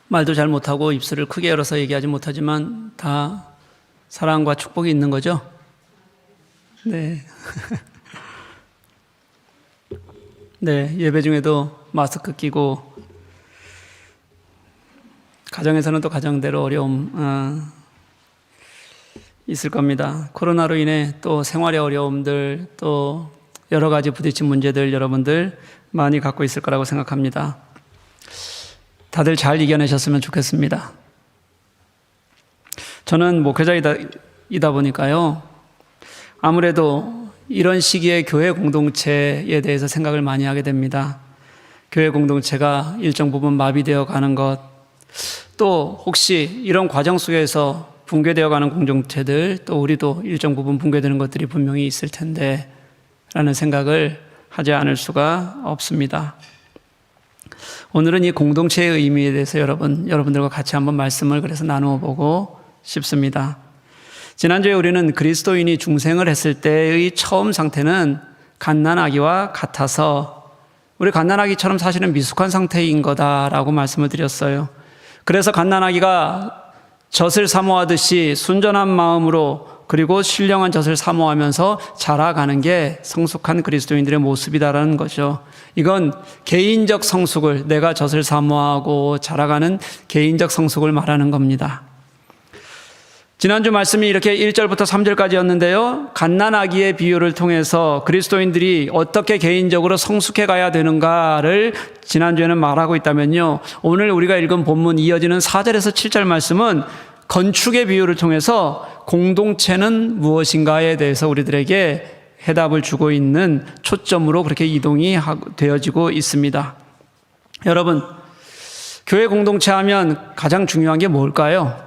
말도 잘 못하고 입술을 크게 열어서 얘기하지 못하지만 다 사랑과 축복이 있는 거죠? 네. 네, 예배 중에도 마스크 끼고, 가정에서는 또 가정대로 어려움 있을 겁니다. 코로나로 인해 또 생활의 어려움들, 또 여러 가지 부딪힌 문제들 여러분들 많이 갖고 있을 거라고 생각합니다. 다들 잘 이겨내셨으면 좋겠습니다. 저는 목회자이다 보니까요, 아무래도 이런 시기에 교회 공동체에 대해서 생각을 많이 하게 됩니다. 교회 공동체가 일정 부분 마비되어 가는 것, 또 혹시 이런 과정 속에서 붕괴되어 가는 공동체들, 또 우리도 일정 부분 붕괴되는 것들이 분명히 있을 텐데 라는 생각을 하지 않을 수가 없습니다. 오늘은 이 공동체의 의미에 대해서 여러분들과 같이 한번 말씀을 그래서 나누어 보고 싶습니다. 지난주에 우리는 그리스도인이 중생을 했을 때의 처음 상태는 갓난아기와 같아서 우리 갓난아기처럼 사실은 미숙한 상태인 거다라고 말씀을 드렸어요. 그래서 갓난아기가 젖을 사모하듯이 순전한 마음으로 그리고 신령한 젖을 사모하면서 자라가는 게 성숙한 그리스도인들의 모습이다라는 거죠. 이건 개인적 성숙을, 내가 젖을 사모하고 자라가는 개인적 성숙을 말하는 겁니다. 지난주 말씀이 이렇게 1절부터 3절까지였는데요. 갓난아기의 비유를 통해서 그리스도인들이 어떻게 개인적으로 성숙해 가야 되는가를 지난주에는 말하고 있다면요, 오늘 우리가 읽은 본문 이어지는 4절에서 7절 말씀은 건축의 비유를 통해서 공동체는 무엇인가에 대해서 우리들에게 해답을 주고 있는 초점으로 그렇게 이동이 되어지고 있습니다. 여러분, 교회 공동체 하면 가장 중요한 게 뭘까요?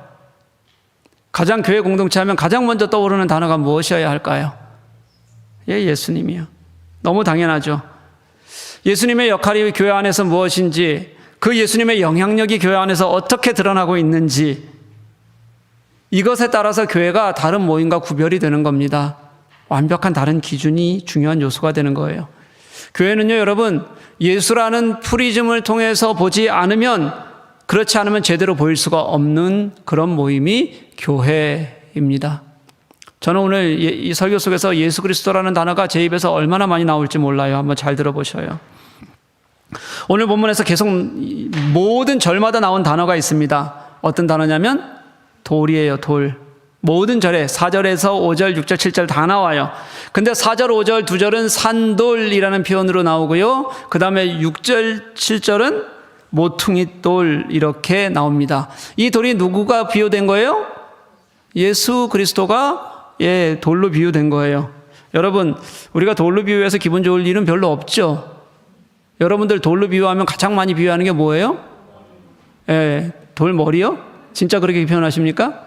교회 공동체 하면 가장 먼저 떠오르는 단어가 무엇이어야 할까요? 예수님이요. 너무 당연하죠. 예수님의 역할이 교회 안에서 무엇인지, 그 예수님의 영향력이 교회 안에서 어떻게 드러나고 있는지, 이것에 따라서 교회가 다른 모임과 구별이 되는 겁니다. 완벽한 다른 기준이 중요한 요소가 되는 거예요. 교회는요, 여러분, 예수라는 프리즘을 통해서 보지 않으면, 그렇지 않으면 제대로 보일 수가 없는 그런 모임이 교회입니다. 저는 오늘 이 설교 속에서 예수 그리스도라는 단어가 제 입에서 얼마나 많이 나올지 몰라요. 한번 잘 들어보셔요. 오늘 본문에서 계속 모든 절마다 나온 단어가 있습니다. 어떤 단어냐면 돌이에요, 돌. 모든 절에 4절에서 5절, 6절, 7절 다 나와요. 근데 4절, 5절, 2절은 산돌이라는 표현으로 나오고요. 그 다음에 6절, 7절은 모퉁이 돌 이렇게 나옵니다. 이 돌이 누구가 비유된 거예요? 예수 그리스도가 돌로 비유된 거예요. 여러분, 우리가 돌로 비유해서 기분 좋을 일은 별로 없죠. 여러분들 돌로 비유하면 가장 많이 비유하는 게 뭐예요? 돌머리요? 진짜 그렇게 표현하십니까?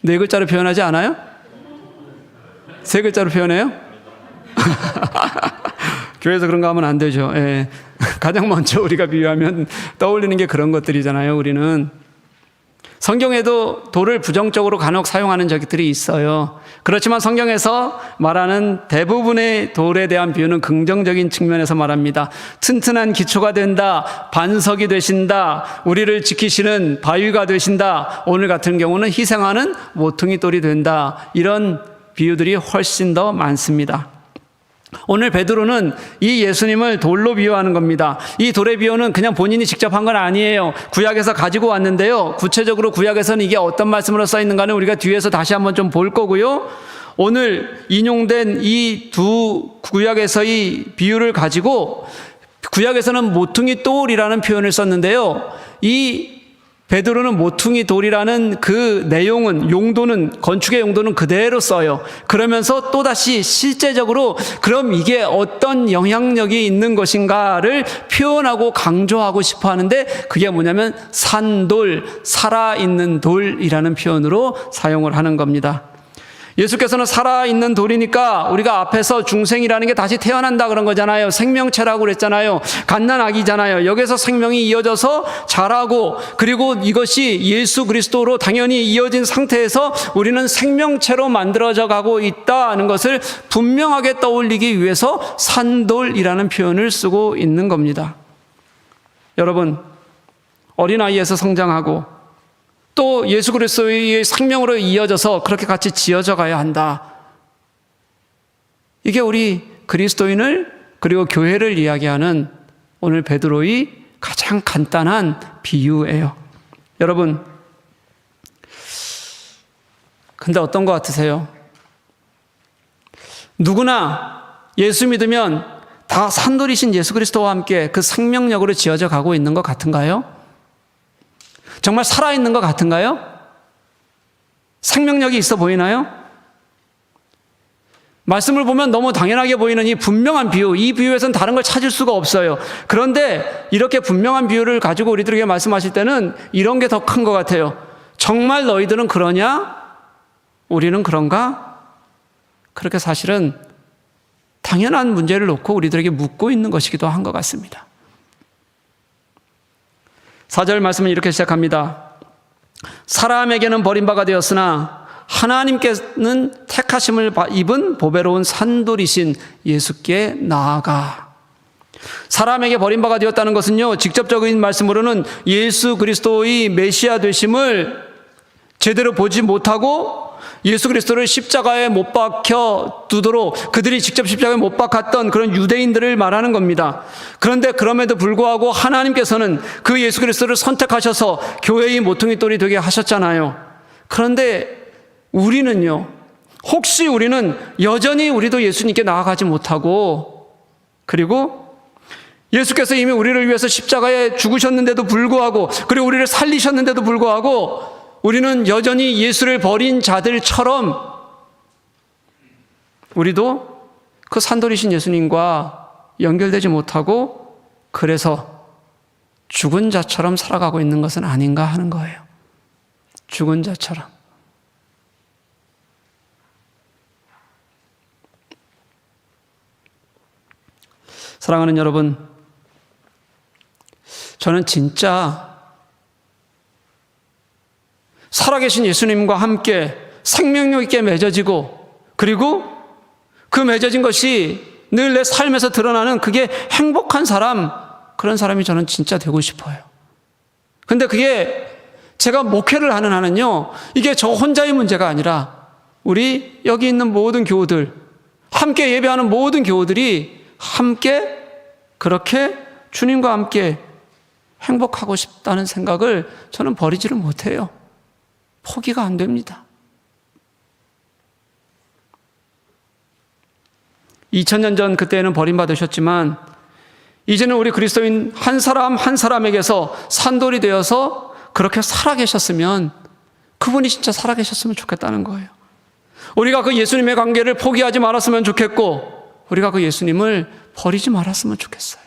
4글자로 표현하지 않아요? 3글자로 표현해요? 교회에서 그런 거 하면 안 되죠. 가장 먼저 우리가 비유하면 떠올리는 게 그런 것들이잖아요. 우리는 성경에도 돌을 부정적으로 간혹 사용하는 적들이 있어요. 그렇지만 성경에서 말하는 대부분의 돌에 대한 비유는 긍정적인 측면에서 말합니다. 튼튼한 기초가 된다, 반석이 되신다, 우리를 지키시는 바위가 되신다, 오늘 같은 경우는 희생하는 모퉁이 돌이 된다, 이런 비유들이 훨씬 더 많습니다. 오늘 베드로는 이 예수님을 돌로 비유하는 겁니다. 이 돌의 비유는 그냥 본인이 직접 한 건 아니에요. 구약에서 가지고 왔는데요, 구체적으로 구약에서는 이게 어떤 말씀으로 써 있는가는 우리가 뒤에서 다시 한번 좀 볼 거고요, 오늘 인용된 이 두 구약에서의 비유를 가지고 구약에서는 모퉁이 돌이라는 표현을 썼는데요, 이 베드로는 모퉁이 돌이라는 그 내용은, 용도는, 건축의 용도는 그대로 써요. 그러면서 또다시 실제적으로 그럼 이게 어떤 영향력이 있는 것인가를 표현하고 강조하고 싶어 하는데, 그게 뭐냐면 산돌, 살아있는 돌이라는 표현으로 사용을 하는 겁니다. 예수께서는 살아있는 돌이니까 우리가 앞에서 중생이라는 게 다시 태어난다 그런 거잖아요. 생명체라고 그랬잖아요. 갓난아기잖아요. 여기서 생명이 이어져서 자라고, 그리고 이것이 예수 그리스도로 당연히 이어진 상태에서 우리는 생명체로 만들어져 가고 있다는 것을 분명하게 떠올리기 위해서 산돌이라는 표현을 쓰고 있는 겁니다. 여러분, 어린아이에서 성장하고 또 예수 그리스도의 생명으로 이어져서 그렇게 같이 지어져 가야 한다. 이게 우리 그리스도인을 그리고 교회를 이야기하는 오늘 베드로의 가장 간단한 비유예요. 여러분, 근데 어떤 것 같으세요? 누구나 예수 믿으면 다 산돌이신 예수 그리스도와 함께 그 생명력으로 지어져 가고 있는 것 같은가요? 정말 살아있는 것 같은가요? 생명력이 있어 보이나요? 말씀을 보면 너무 당연하게 보이는 이 분명한 비유, 이 비유에서는 다른 걸 찾을 수가 없어요. 그런데 이렇게 분명한 비유를 가지고 우리들에게 말씀하실 때는 이런 게 더 큰 것 같아요. 정말 너희들은 그러냐? 우리는 그런가? 그렇게 사실은 당연한 문제를 놓고 우리들에게 묻고 있는 것이기도 한 것 같습니다. 4절 말씀은 이렇게 시작합니다. 사람에게는 버림바가 되었으나 하나님께는 택하심을 입은 보배로운 산돌이신 예수께 나아가. 사람에게 버림바가 되었다는 것은요, 직접적인 말씀으로는 예수 그리스도의 메시아 되심을 제대로 보지 못하고 예수 그리스도를 십자가에 못 박혀 두도록 그들이 직접 십자가에 못 박았던 그런 유대인들을 말하는 겁니다. 그런데 그럼에도 불구하고 하나님께서는 그 예수 그리스도를 선택하셔서 교회의 모퉁이 돌이 되게 하셨잖아요. 그런데 우리는요, 혹시 우리는 여전히 우리도 예수님께 나아가지 못하고, 그리고 예수께서 이미 우리를 위해서 십자가에 죽으셨는데도 불구하고, 그리고 우리를 살리셨는데도 불구하고 우리는 여전히 예수를 버린 자들처럼 우리도 그 산돌이신 예수님과 연결되지 못하고 그래서 죽은 자처럼 살아가고 있는 것은 아닌가 하는 거예요. 죽은 자처럼. 사랑하는 여러분, 저는 진짜 살아계신 예수님과 함께 생명력 있게 맺어지고, 그리고 그 맺어진 것이 늘 내 삶에서 드러나는 그게 행복한 사람, 그런 사람이 저는 진짜 되고 싶어요. 근데 그게 제가 목회를 하는 한은요, 이게 저 혼자의 문제가 아니라 우리 여기 있는 모든 교우들, 함께 예배하는 모든 교우들이 함께 그렇게 주님과 함께 행복하고 싶다는 생각을 저는 버리지를 못해요. 포기가 안 됩니다. 2000년 전 그때는 버림받으셨지만 이제는 우리 그리스도인 한 사람 한 사람에게서 산돌이 되어서 그렇게 살아계셨으면 그분이 진짜 살아계셨으면 좋겠다는 거예요. 우리가 그 예수님의 관계를 포기하지 말았으면 좋겠고 우리가 그 예수님을 버리지 말았으면 좋겠어요.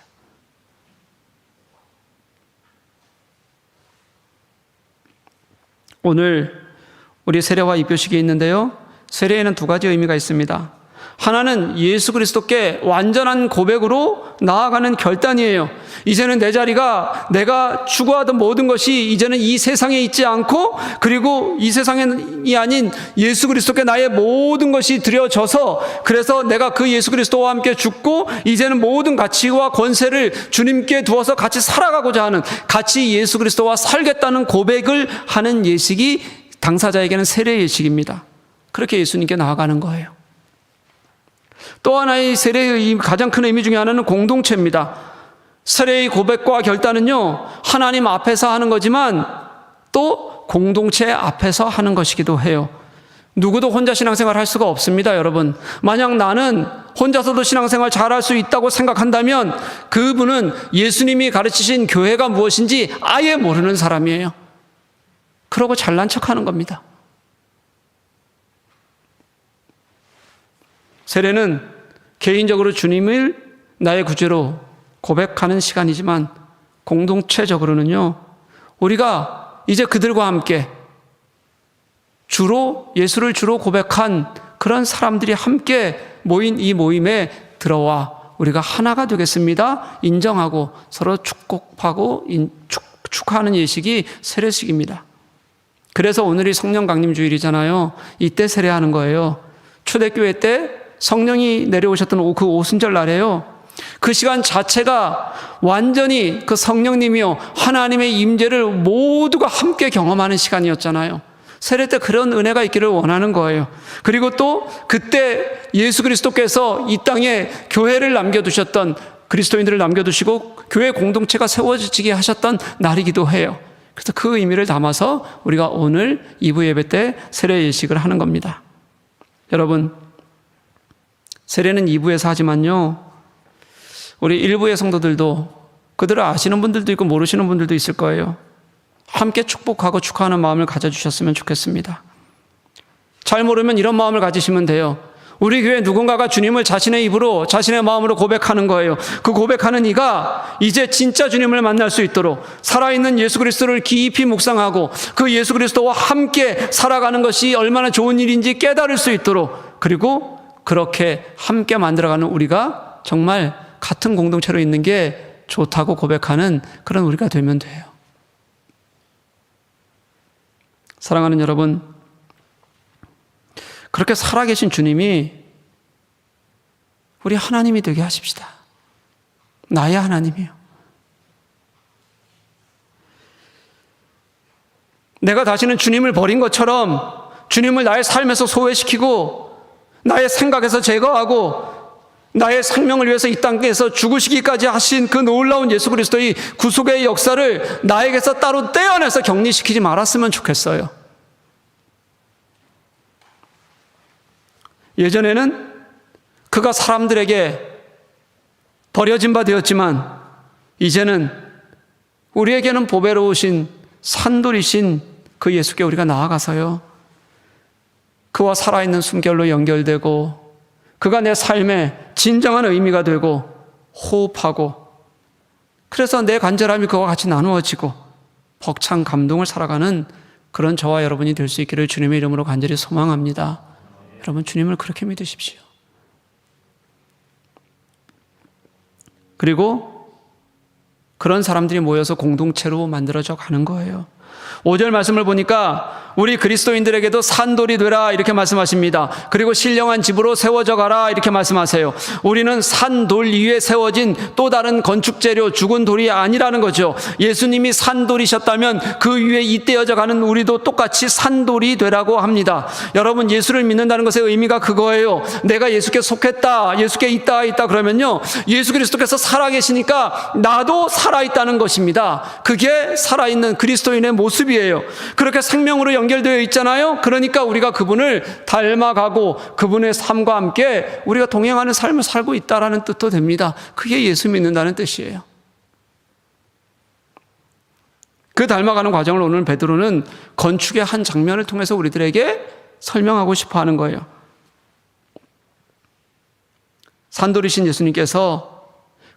오늘 우리 세례와 입교식이 있는데요, 세례에는 두 가지 의미가 있습니다. 하나는 예수 그리스도께 완전한 고백으로 나아가는 결단이에요. 이제는 내 자리가, 내가 추구하던 모든 것이 이제는 이 세상에 있지 않고, 그리고 이 세상이 아닌 예수 그리스도께 나의 모든 것이 드려져서, 그래서 내가 그 예수 그리스도와 함께 죽고 이제는 모든 가치와 권세를 주님께 두어서 같이 살아가고자 하는, 같이 예수 그리스도와 살겠다는 고백을 하는 예식이 당사자에게는 세례 예식입니다. 그렇게 예수님께 나아가는 거예요. 또 하나의 세례의 가장 큰 의미 중에 하나는 공동체입니다. 세례의 고백과 결단은요, 하나님 앞에서 하는 거지만 또 공동체 앞에서 하는 것이기도 해요. 누구도 혼자 신앙생활 할 수가 없습니다, 여러분. 만약 나는 혼자서도 신앙생활 잘할 수 있다고 생각한다면 그분은 예수님이 가르치신 교회가 무엇인지 아예 모르는 사람이에요. 그러고 잘난 척하는 겁니다. 세례는 개인적으로 주님을 나의 구주로 고백하는 시간이지만 공동체적으로는요, 우리가 이제 그들과 함께 주로 예수를 주로 고백한 그런 사람들이 함께 모인 이 모임에 들어와 우리가 하나가 되겠습니다 인정하고 서로 축복하고 축하하는 예식이 세례식입니다. 그래서 오늘이 성령 강림 주일이잖아요. 이때 세례하는 거예요. 초대교회 때 성령이 내려오셨던 그 오순절 날에요, 그 시간 자체가 완전히 그 성령님이요 하나님의 임재를 모두가 함께 경험하는 시간이었잖아요. 세례 때 그런 은혜가 있기를 원하는 거예요. 그리고 또 그때 예수 그리스도께서 이 땅에 교회를 남겨두셨던, 그리스도인들을 남겨두시고 교회 공동체가 세워지게 하셨던 날이기도 해요. 그래서 그 의미를 담아서 우리가 오늘 2부 예배 때 세례 예식을 하는 겁니다. 여러분, 세례는 2부에서 하지만요, 우리 1부의 성도들도 그들을 아시는 분들도 있고 모르시는 분들도 있을 거예요. 함께 축복하고 축하하는 마음을 가져주셨으면 좋겠습니다. 잘 모르면 이런 마음을 가지시면 돼요. 우리 교회 누군가가 주님을 자신의 입으로, 자신의 마음으로 고백하는 거예요. 그 고백하는 이가 이제 진짜 주님을 만날 수 있도록 살아있는 예수 그리스도를 깊이 묵상하고 그 예수 그리스도와 함께 살아가는 것이 얼마나 좋은 일인지 깨달을 수 있도록, 그리고 그렇게 함께 만들어가는 우리가 정말 같은 공동체로 있는 게 좋다고 고백하는 그런 우리가 되면 돼요. 사랑하는 여러분, 그렇게 살아계신 주님이 우리 하나님이 되게 하십시다. 나의 하나님이요. 내가 다시는 주님을 버린 것처럼 주님을 나의 삶에서 소외시키고 나의 생각에서 제거하고 나의 생명을 위해서 이 땅에서 죽으시기까지 하신 그 놀라운 예수 그리스도의 구속의 역사를 나에게서 따로 떼어내서 격리시키지 말았으면 좋겠어요. 예전에는 그가 사람들에게 버려진 바 되었지만 이제는 우리에게는 보배로우신 산돌이신 그 예수께 우리가 나아가서요, 그와 살아있는 숨결로 연결되고 그가 내 삶에 진정한 의미가 되고 호흡하고, 그래서 내 간절함이 그와 같이 나누어지고 벅찬 감동을 살아가는 그런 저와 여러분이 될 수 있기를 주님의 이름으로 간절히 소망합니다. 여러분, 주님을 그렇게 믿으십시오. 그리고 그런 사람들이 모여서 공동체로 만들어져 가는 거예요. 5절 말씀을 보니까 우리 그리스도인들에게도 산돌이 되라 이렇게 말씀하십니다. 그리고 신령한 집으로 세워져 가라 이렇게 말씀하세요. 우리는 산돌 위에 세워진 또 다른 건축재료, 죽은 돌이 아니라는 거죠. 예수님이 산돌이셨다면 그 위에 잇대어져 가는 우리도 똑같이 산돌이 되라고 합니다. 여러분, 예수를 믿는다는 것의 의미가 그거예요. 내가 예수께 속했다, 예수께 있다 그러면요, 예수 그리스도께서 살아계시니까 나도 살아있다는 것입니다. 그게 살아있는 그리스도인의 모습이에요. 그렇게 생명으로 연결되어 있잖아요. 그러니까 우리가 그분을 닮아가고 그분의 삶과 함께 우리가 동행하는 삶을 살고 있다라는 뜻도 됩니다. 그게 예수 믿는다는 뜻이에요. 그 닮아가는 과정을 오늘 베드로는 건축의 한 장면을 통해서 우리들에게 설명하고 싶어 하는 거예요. 산돌이신 예수님께서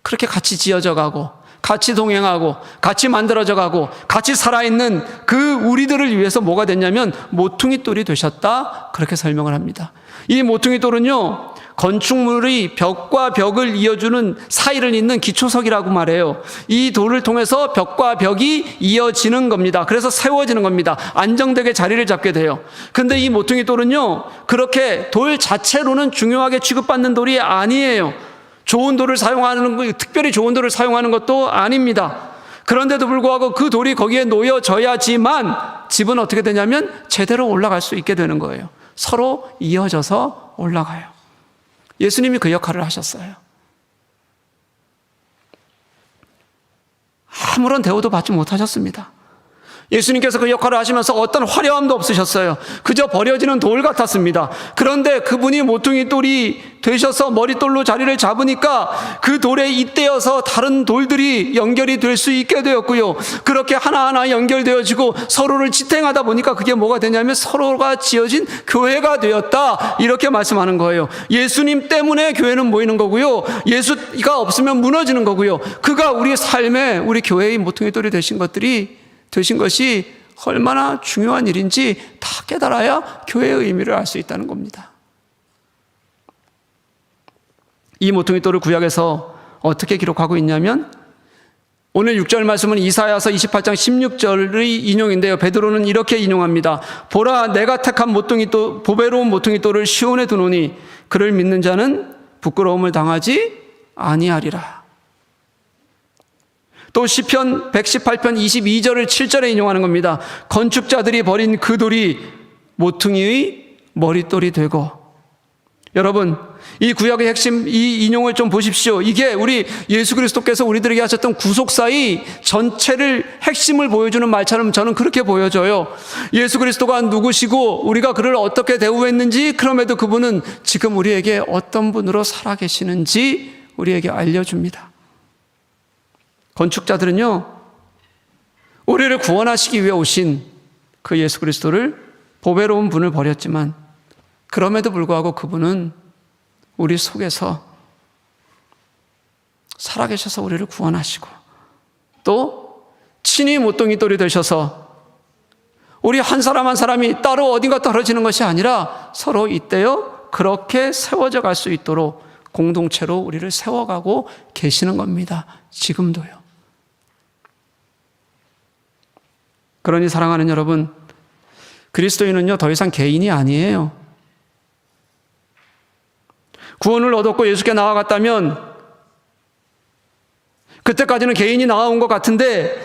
그렇게 같이 지어져 가고 같이 동행하고 같이 만들어져 가고 같이 살아있는 그 우리들을 위해서 뭐가 됐냐면 모퉁이 돌이 되셨다, 그렇게 설명을 합니다. 이 모퉁이 돌은요, 건축물의 벽과 벽을 이어주는 사이를 잇는 기초석이라고 말해요. 이 돌을 통해서 벽과 벽이 이어지는 겁니다. 그래서 세워지는 겁니다. 안정되게 자리를 잡게 돼요. 근데 이 모퉁이 돌은요, 그렇게 돌 자체로는 중요하게 취급받는 돌이 아니에요. 좋은 돌을 사용하는 거, 특별히 좋은 돌을 사용하는 것도 아닙니다. 그런데도 불구하고 그 돌이 거기에 놓여져야지만 집은 어떻게 되냐면 제대로 올라갈 수 있게 되는 거예요. 서로 이어져서 올라가요. 예수님이 그 역할을 하셨어요. 아무런 대우도 받지 못하셨습니다. 예수님께서 그 역할을 하시면서 어떤 화려함도 없으셨어요. 그저 버려지는 돌 같았습니다. 그런데 그분이 모퉁이 돌이 되셔서 머릿돌로 자리를 잡으니까 그 돌에 잇대어서 다른 돌들이 연결이 될 수 있게 되었고요. 그렇게 하나하나 연결되어지고 서로를 지탱하다 보니까 그게 뭐가 되냐면 서로가 지어진 교회가 되었다, 이렇게 말씀하는 거예요. 예수님 때문에 교회는 모이는 거고요, 예수가 없으면 무너지는 거고요. 그가 우리 삶에, 우리 교회의 모퉁이 돌이 되신 것이 얼마나 중요한 일인지 다 깨달아야 교회의 의미를 알 수 있다는 겁니다. 이 모퉁이 돌을 구약에서 어떻게 기록하고 있냐면, 오늘 6절 말씀은 이사야서 28장 16절의 인용인데요, 베드로는 이렇게 인용합니다. 보라, 내가 택한 모퉁이 돌, 보배로운 모퉁이 돌을 시온에 두노니 그를 믿는 자는 부끄러움을 당하지 아니하리라. 또 시편 118편 22절을 7절에 인용하는 겁니다. 건축자들이 버린 그 돌이 모퉁이의 머릿돌이 되고. 여러분, 이 구약의 핵심, 이 인용을 좀 보십시오. 이게 우리 예수 그리스도께서 우리들에게 하셨던 구속사의 전체를 핵심을 보여주는 말처럼 저는 그렇게 보여져요. 예수 그리스도가 누구시고 우리가 그를 어떻게 대우했는지, 그럼에도 그분은 지금 우리에게 어떤 분으로 살아계시는지 우리에게 알려줍니다. 건축자들은요, 우리를 구원하시기 위해 오신 그 예수 그리스도를, 보배로운 분을 버렸지만 그럼에도 불구하고 그분은 우리 속에서 살아계셔서 우리를 구원하시고, 또 친히 모퉁이 돌이 되셔서 우리 한 사람 한 사람이 따로 어딘가 떨어지는 것이 아니라 서로 잇대어 그렇게 세워져 갈 수 있도록 공동체로 우리를 세워가고 계시는 겁니다. 지금도요. 그러니 사랑하는 여러분, 그리스도인은요, 더 이상 개인이 아니에요. 구원을 얻었고 예수께 나아갔다면 그때까지는 개인이 나아온 것 같은데,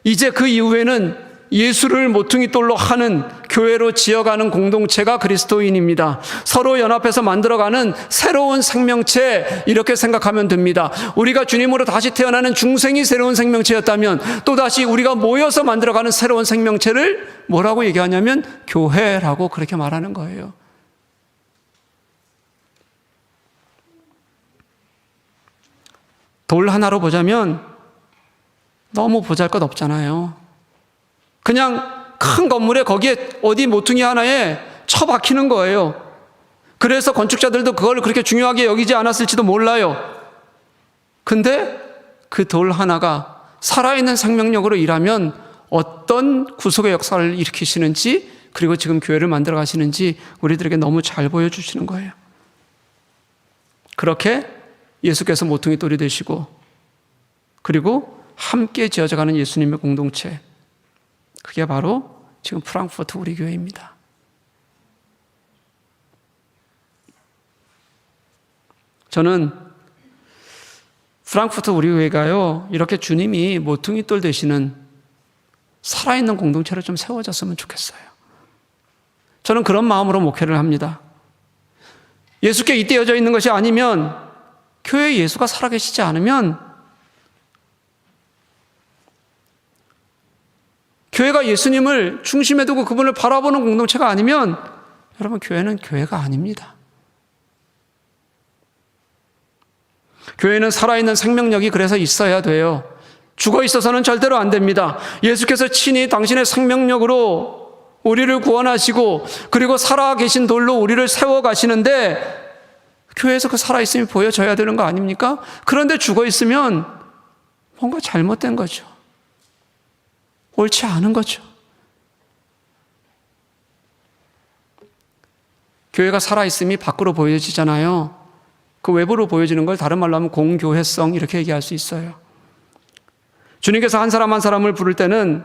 이제 그 이후에는 예수를 모퉁이 돌로 하는, 교회로 지어가는 공동체가 그리스도인입니다. 서로 연합해서 만들어가는 새로운 생명체, 이렇게 생각하면 됩니다. 우리가 주님으로 다시 태어나는 중생이 새로운 생명체였다면, 또다시 우리가 모여서 만들어가는 새로운 생명체를 뭐라고 얘기하냐면 교회라고 그렇게 말하는 거예요. 돌 하나로 보자면 너무 보잘것없잖아요. 그냥 큰 건물에 거기에 어디 모퉁이 하나에 처박히는 거예요. 그래서 건축자들도 그걸 그렇게 중요하게 여기지 않았을지도 몰라요. 근데 그 돌 하나가 살아있는 생명력으로 일하면 어떤 구속의 역사를 일으키시는지, 그리고 지금 교회를 만들어 가시는지 우리들에게 너무 잘 보여주시는 거예요. 그렇게 예수께서 모퉁이 돌이 되시고, 그리고 함께 지어져가는 예수님의 공동체, 그게 바로 지금 프랑크푸르트 우리 교회입니다. 저는 프랑크푸르트 우리 교회가요, 이렇게 주님이 모퉁이 돌 되시는 살아있는 공동체로 좀 세워졌으면 좋겠어요. 저는 그런 마음으로 목회를 합니다. 예수께 잇대어져 있는 것이 아니면, 교회에 예수가 살아계시지 않으면, 교회가 예수님을 중심에 두고 그분을 바라보는 공동체가 아니면, 여러분, 교회는 교회가 아닙니다. 교회는 살아있는 생명력이 그래서 있어야 돼요. 죽어 있어서는 절대로 안 됩니다. 예수께서 친히 당신의 생명력으로 우리를 구원하시고, 그리고 살아계신 돌로 우리를 세워가시는데, 교회에서 그 살아있음이 보여져야 되는 거 아닙니까? 그런데 죽어 있으면 뭔가 잘못된 거죠. 옳지 않은 거죠. 교회가 살아있음이 밖으로 보여지잖아요. 그 외부로 보여지는 걸 다른 말로 하면 공교회성, 이렇게 얘기할 수 있어요. 주님께서 한 사람 한 사람을 부를 때는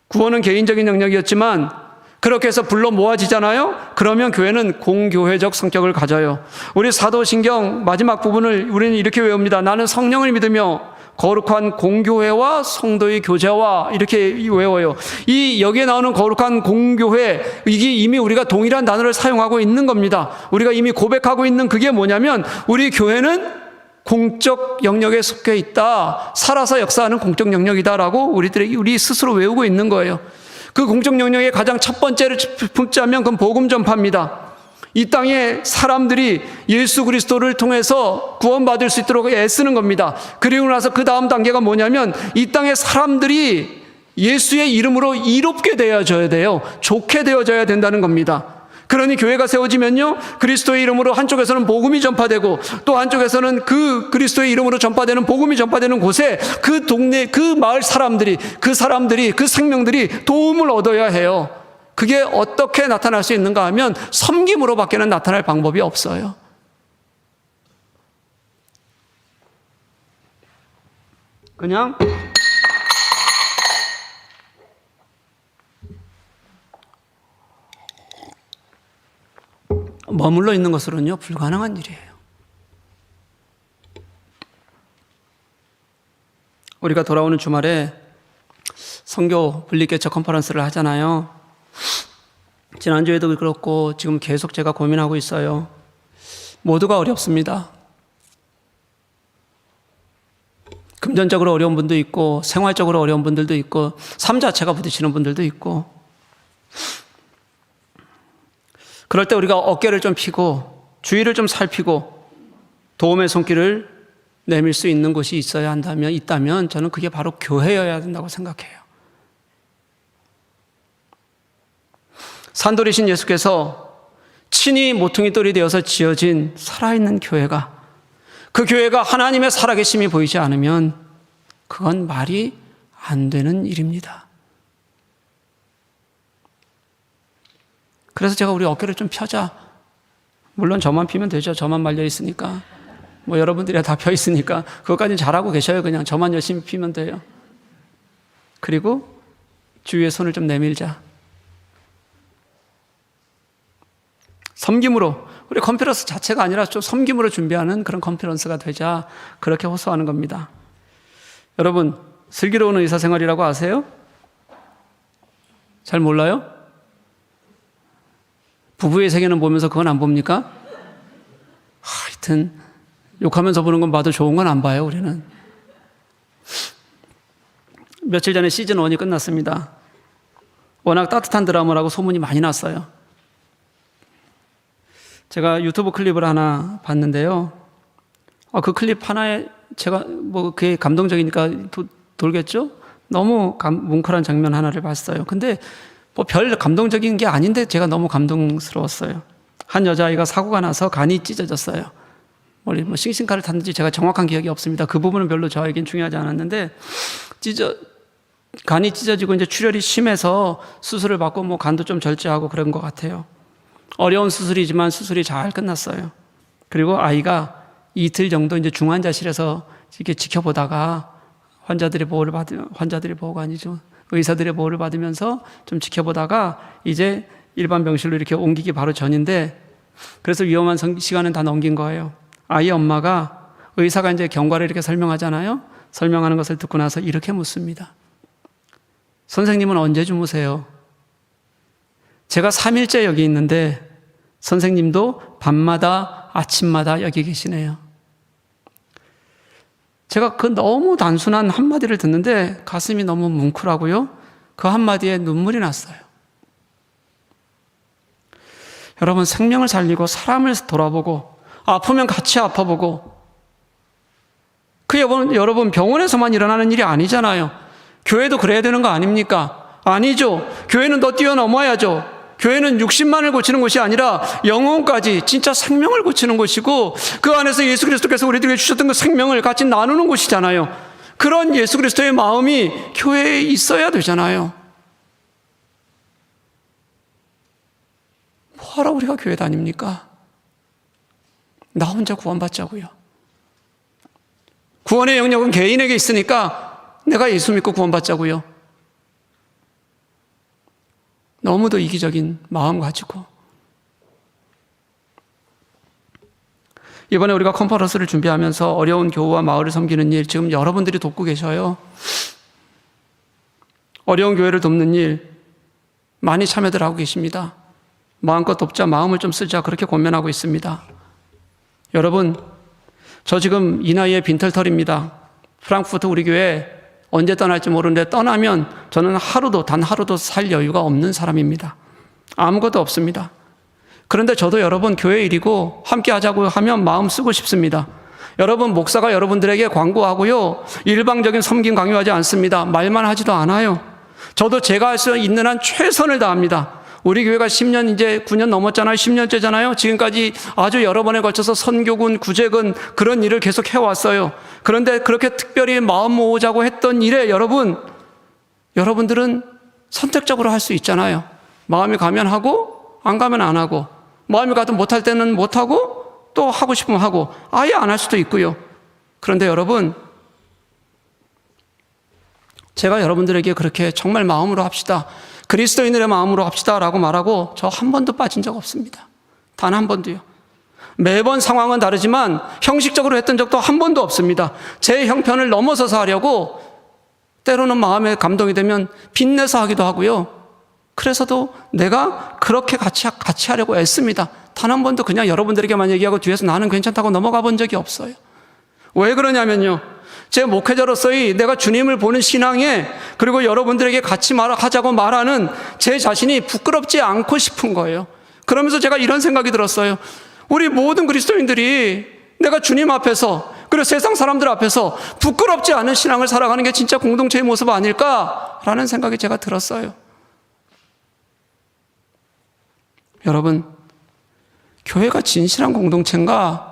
구원은 개인적인 영역이었지만, 그렇게 해서 불러 모아지잖아요. 그러면 교회는 공교회적 성격을 가져요. 우리 사도신경 마지막 부분을 우리는 이렇게 외웁니다. 나는 성령을 믿으며 거룩한 공교회와 성도의 교제와, 이렇게 외워요. 이 여기에 나오는 거룩한 공교회, 이게 이미 우리가 동일한 단어를 사용하고 있는 겁니다. 우리가 이미 고백하고 있는 그게 뭐냐면, 우리 교회는 공적 영역에 속해 있다, 살아서 역사하는 공적 영역이다라고 우리 스스로 외우고 있는 거예요. 그 공적 영역의 가장 첫 번째를 품자면 그건 복음 전파입니다. 이 땅의 사람들이 예수 그리스도를 통해서 구원받을 수 있도록 애쓰는 겁니다. 그리고 나서 그 다음 단계가 뭐냐면, 이 땅의 사람들이 예수의 이름으로 이롭게 되어져야 돼요. 좋게 되어져야 된다는 겁니다. 그러니 교회가 세워지면요, 그리스도의 이름으로 한쪽에서는 복음이 전파되고, 또 한쪽에서는 그 그리스도의 이름으로 전파되는 복음이 전파되는 곳에 그 동네, 그 마을 사람들이, 그 생명들이 도움을 얻어야 해요. 그게 어떻게 나타날 수 있는가 하면 섬김으로밖에는 나타날 방법이 없어요. 그냥 머물러 있는 것으로는요, 불가능한 일이에요. 우리가 돌아오는 주말에 선교 분리개척 컨퍼런스를 하잖아요. 지난주에도 그렇고 지금 계속 제가 고민하고 있어요. 모두가 어렵습니다. 금전적으로 어려운 분도 있고 생활적으로 어려운 분들도 있고 삶 자체가 부딪히는 분들도 있고, 그럴 때 우리가 어깨를 좀 펴고 주위를 좀 살피고 도움의 손길을 내밀 수 있는 곳이 있다면 저는 그게 바로 교회여야 된다고 생각해요. 산돌이신 예수께서 친히 모퉁이 돌이 되어서 지어진 살아있는 교회가, 그 교회가 하나님의 살아계심이 보이지 않으면 그건 말이 안 되는 일입니다. 그래서 제가 우리 어깨를 좀 펴자. 물론 저만 피면 되죠. 저만 말려 있으니까. 뭐 여러분들이 다 펴 있으니까 그것까지는 잘하고 계셔요. 그냥 저만 열심히 피면 돼요. 그리고 주위에 손을 좀 내밀자. 섬김으로, 우리 컨퍼런스 자체가 아니라 좀 섬김으로 준비하는 그런 컨퍼런스가 되자, 그렇게 호소하는 겁니다. 여러분, 슬기로운 의사생활이라고 아세요? 잘 몰라요? 부부의 세계는 보면서 그건 안 봅니까? 하여튼 욕하면서 보는 건 봐도 좋은 건 안 봐요, 우리는. 며칠 전에 시즌 1이 끝났습니다. 워낙 따뜻한 드라마라고 소문이 많이 났어요. 제가 유튜브 클립을 하나 봤는데요. 그 클립 하나에 제가 그게 감동적이니까 돌겠죠? 너무 뭉클한 장면 하나를 봤어요. 근데 별 감동적인 게 아닌데 제가 너무 감동스러웠어요. 한 여자아이가 사고가 나서 간이 찢어졌어요. 싱싱카를 탔는지 제가 정확한 기억이 없습니다. 그 부분은 별로 저에겐 중요하지 않았는데, 간이 찢어지고 이제 출혈이 심해서 수술을 받고 간도 좀 절제하고 그런 것 같아요. 어려운 수술이지만 수술이 잘 끝났어요. 그리고 아이가 이틀 정도 이제 중환자실에서 이렇게 지켜보다가 의사들의 보호를 받으면서 좀 지켜보다가 이제 일반 병실로 이렇게 옮기기 바로 전인데, 그래서 위험한 시간은 다 넘긴 거예요. 아이 엄마가, 의사가 이제 경과를 이렇게 설명하잖아요. 설명하는 것을 듣고 나서 이렇게 묻습니다. 선생님은 언제 주무세요? 제가 3일째 여기 있는데 선생님도 밤마다 아침마다 여기 계시네요. 제가 그 너무 단순한 한마디를 듣는데 가슴이 너무 뭉클하고요. 그 한마디에 눈물이 났어요. 여러분, 생명을 살리고 사람을 돌아보고 아프면 같이 아파보고, 여러분 병원에서만 일어나는 일이 아니잖아요. 교회도 그래야 되는 거 아닙니까? 아니죠. 교회는 더 뛰어넘어야죠. 교회는 60만을 고치는 곳이 아니라 영혼까지, 진짜 생명을 고치는 곳이고, 그 안에서 예수 그리스도께서 우리들에게 주셨던 그 생명을 같이 나누는 곳이잖아요. 그런 예수 그리스도의 마음이 교회에 있어야 되잖아요. 뭐하러 우리가 교회 다닙니까? 나 혼자 구원받자고요. 구원의 영역은 개인에게 있으니까 내가 예수 믿고 구원받자고요. 너무도 이기적인 마음 가지고. 이번에 우리가 컨퍼런스를 준비하면서 어려운 교우와 마을을 섬기는 일, 지금 여러분들이 돕고 계셔요. 어려운 교회를 돕는 일 많이 참여들 하고 계십니다. 마음껏 돕자, 마음을 좀 쓰자, 그렇게 고민하고 있습니다. 여러분, 저 지금 이 나이에 빈털털입니다. 프랑크푸르트 우리 교회 언제 떠날지 모르는데, 떠나면 저는 단 하루도 살 여유가 없는 사람입니다. 아무것도 없습니다. 그런데 저도 여러분 교회 일이고 함께 하자고 하면 마음 쓰고 싶습니다. 여러분, 목사가 여러분들에게 광고하고요, 일방적인 섬김 강요하지 않습니다. 말만 하지도 않아요. 저도 제가 할 수 있는 한 최선을 다합니다. 우리 교회가 10년, 이제 9년 넘었잖아요. 10년째잖아요. 지금까지 아주 여러 번에 걸쳐서 선교군, 구제군, 그런 일을 계속 해왔어요. 그런데 그렇게 특별히 마음 모으자고 했던 일에 여러분들은 선택적으로 할 수 있잖아요. 마음이 가면 하고, 안 가면 안 하고, 마음이 가도 못할 때는 못하고, 또 하고 싶으면 하고, 아예 안 할 수도 있고요. 그런데 여러분, 제가 여러분들에게 그렇게 정말 마음으로 합시다, 그리스도인들의 마음으로 합시다 라고 말하고 저 한 번도 빠진 적 없습니다. 단 한 번도요. 매번 상황은 다르지만 형식적으로 했던 적도 한 번도 없습니다. 제 형편을 넘어서서 하려고 때로는 마음에 감동이 되면 빚내서 하기도 하고요. 그래서도 내가 그렇게 같이 하려고 애씁니다. 단 한 번도 그냥 여러분들에게만 얘기하고 뒤에서 나는 괜찮다고 넘어가 본 적이 없어요. 왜 그러냐면요, 제 목회자로서의 내가 주님을 보는 신앙에, 그리고 여러분들에게 같이 하자고 말하는 제 자신이 부끄럽지 않고 싶은 거예요. 그러면서 제가 이런 생각이 들었어요. 우리 모든 그리스도인들이 내가 주님 앞에서, 그리고 세상 사람들 앞에서 부끄럽지 않은 신앙을 살아가는 게 진짜 공동체의 모습 아닐까라는 생각이 제가 들었어요. 여러분, 교회가 진실한 공동체인가?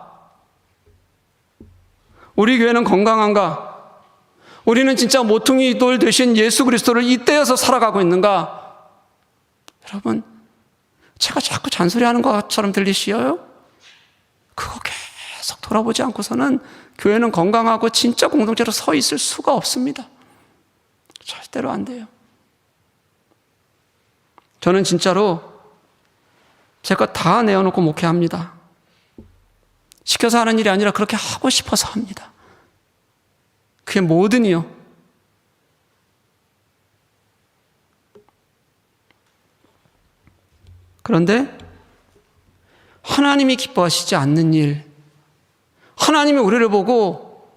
우리 교회는 건강한가? 우리는 진짜 모퉁이 돌 되신 예수 그리스도를 잇대어서 살아가고 있는가? 여러분, 제가 자꾸 잔소리하는 것처럼 들리시어요? 그거 계속 돌아보지 않고서는 교회는 건강하고 진짜 공동체로 서 있을 수가 없습니다. 절대로 안 돼요. 저는 진짜로 제가 다 내어놓고 목회합니다. 시켜서 하는 일이 아니라 그렇게 하고 싶어서 합니다. 그게 뭐든요. 그런데 하나님이 기뻐하시지 않는 일, 하나님이 우리를 보고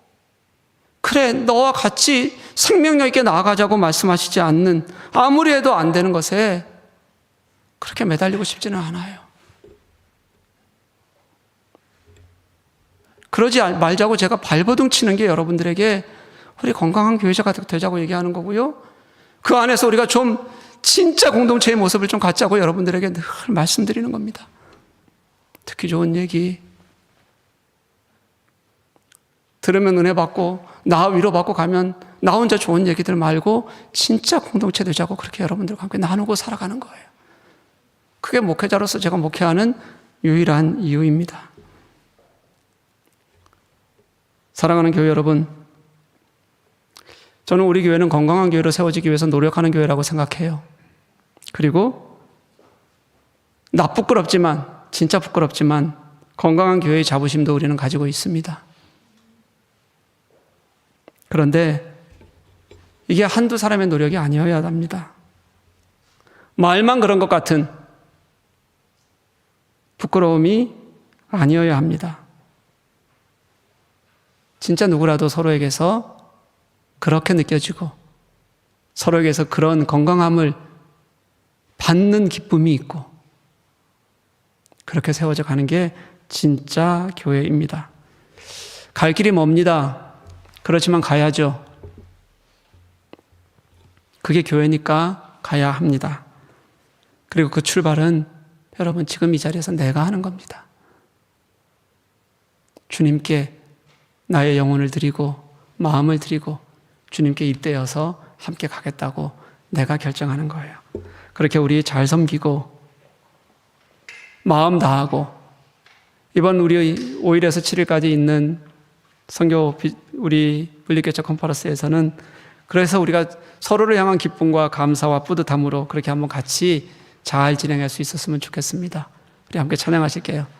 그래 너와 같이 생명력 있게 나아가자고 말씀하시지 않는, 아무리 해도 안 되는 것에 그렇게 매달리고 싶지는 않아요. 그러지 말자고 제가 발버둥 치는 게 여러분들에게 우리 건강한 교회자가 되자고 얘기하는 거고요. 그 안에서 우리가 좀 진짜 공동체의 모습을 좀 갖자고 여러분들에게 늘 말씀드리는 겁니다. 듣기 좋은 얘기, 들으면 은혜 받고 나 위로받고 가면 나 혼자 좋은 얘기들 말고 진짜 공동체 되자고 그렇게 여러분들과 함께 나누고 살아가는 거예요. 그게 목회자로서 제가 목회하는 유일한 이유입니다. 사랑하는 교회 여러분, 저는 우리 교회는 건강한 교회로 세워지기 위해서 노력하는 교회라고 생각해요. 그리고 부끄럽지만, 진짜 부끄럽지만 건강한 교회의 자부심도 우리는 가지고 있습니다. 그런데 이게 한두 사람의 노력이 아니어야 합니다. 말만 그런 것 같은 부끄러움이 아니어야 합니다. 진짜 누구라도 서로에게서 그렇게 느껴지고 서로에게서 그런 건강함을 받는 기쁨이 있고 그렇게 세워져 가는 게 진짜 교회입니다. 갈 길이 멉니다. 그렇지만 가야죠. 그게 교회니까 가야 합니다. 그리고 그 출발은 여러분 지금 이 자리에서 내가 하는 겁니다. 주님께 나의 영혼을 드리고 마음을 드리고 주님께 잇대어서 함께 가겠다고 내가 결정하는 거예요. 그렇게 우리 잘 섬기고 마음 다하고 이번 우리 5일에서 7일까지 있는 선교 우리 분리개척 컨퍼런스에서는 그래서 우리가 서로를 향한 기쁨과 감사와 뿌듯함으로 그렇게 한번 같이 잘 진행할 수 있었으면 좋겠습니다. 우리 함께 찬양하실게요.